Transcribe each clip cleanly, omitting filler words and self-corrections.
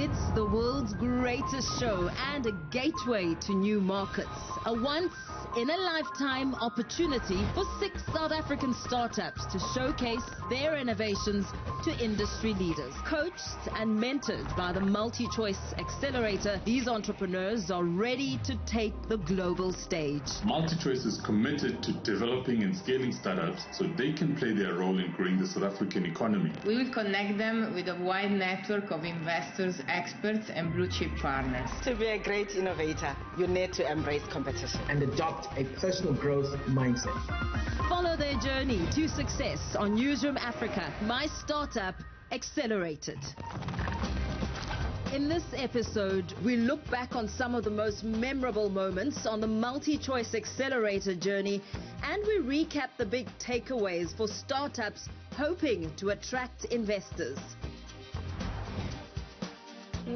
It's the world's greatest show and a gateway to new markets. A once-in-a-lifetime opportunity for 6 South African startups to showcase their innovations to industry leaders. Coached and mentored by the Multichoice Accelerator, these entrepreneurs are ready to take the global stage. Multichoice is committed to developing and scaling startups so they can play their role in growing the South African economy. We will connect them with a wide network of investors, experts, and blue chip partners. To be a great innovator, you need to embrace competition and adopt a personal growth mindset. Follow their journey to success on Newzroom Afrika, My Startup Accelerated. In this episode, we look back on some of the most memorable moments on the Multichoice Accelerator journey, and we recap the big takeaways for startups hoping to attract investors.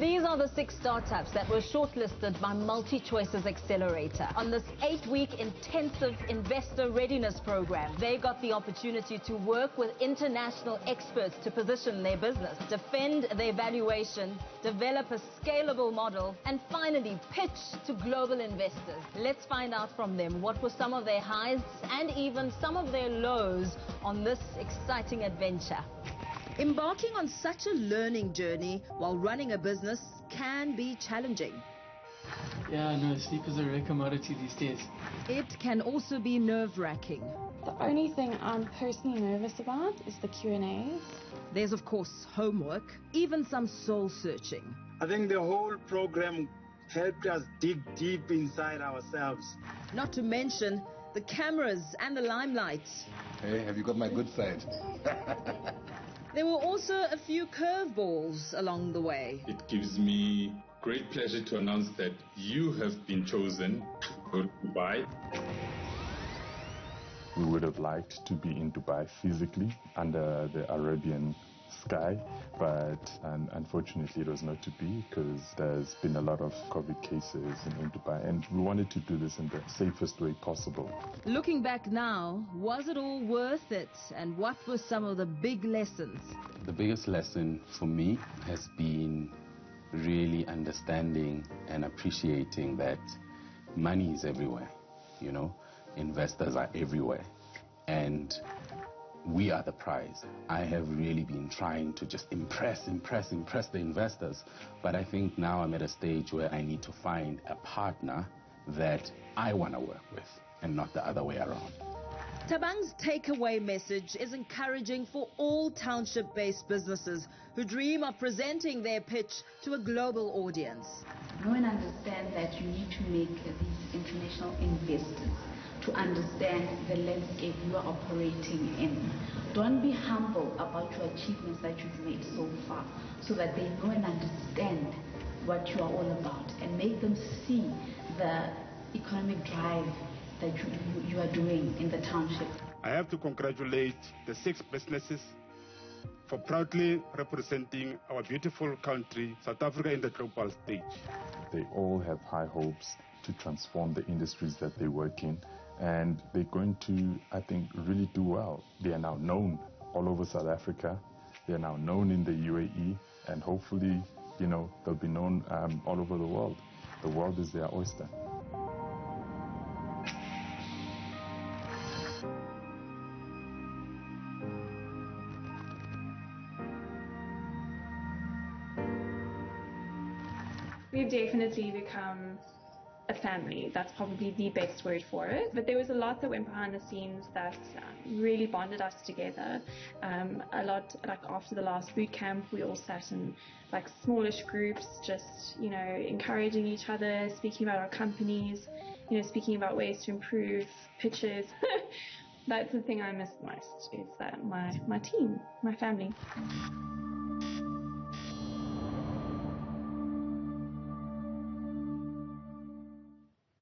These are the 6 startups that were shortlisted by Multichoice's Accelerator. On this 8-week intensive investor readiness program, they got the opportunity to work with international experts to position their business, defend their valuation, develop a scalable model, and finally pitch to global investors. Let's find out from them what were some of their highs and even some of their lows on this exciting adventure. Embarking on such a learning journey while running a business can be challenging. Yeah, no, sleep is a rare commodity these days. It can also be nerve-wracking. The only thing I'm personally nervous about is the Q&As. There's, of course, homework, even some soul-searching. I think the whole program helped us dig deep inside ourselves. Not to mention the cameras and the limelight. Hey, have you got my good side? There were also a few curveballs along the way. It gives me great pleasure to announce that you have been chosen to go to Dubai. We would have liked to be in Dubai physically under the Arabian sky, but unfortunately it was not to be because there's been a lot of COVID cases in Dubai, and we wanted to do this in the safest way possible. Looking back now, was it all worth it? And what were some of the big lessons? The biggest lesson for me has been really understanding and appreciating that money is everywhere, you know, investors are everywhere, and we are the prize. I have really been trying to just impress the investors, but I think now I'm at a stage where I need to find a partner that I want to work with and not the other way around. Thabang's takeaway message is encouraging for all township-based businesses who dream of presenting their pitch to a global audience. Know and understand that you need to make these international investors to understand the landscape you are operating in. Don't be humble about your achievements that you've made so far, so that they know and understand what you are all about, and make them see the economic drive that you are doing in the township. I have to congratulate the 6 businesses for proudly representing our beautiful country, South Africa, in the global stage. They all have high hopes to transform the industries that they work in, and they're going to, I think, really do well. They are now known all over South Africa. They are now known in the UAE, and hopefully, you know, they'll be known all over the world. The world is their oyster. We've definitely become a family. That's probably the best word for it. But there was a lot that went behind the scenes that really bonded us together. A lot, like after the last boot camp, we all sat in like smallish groups, just, you know, encouraging each other, speaking about our companies, you know, speaking about ways to improve, pitches. That's the thing I miss most, is that my team, my family.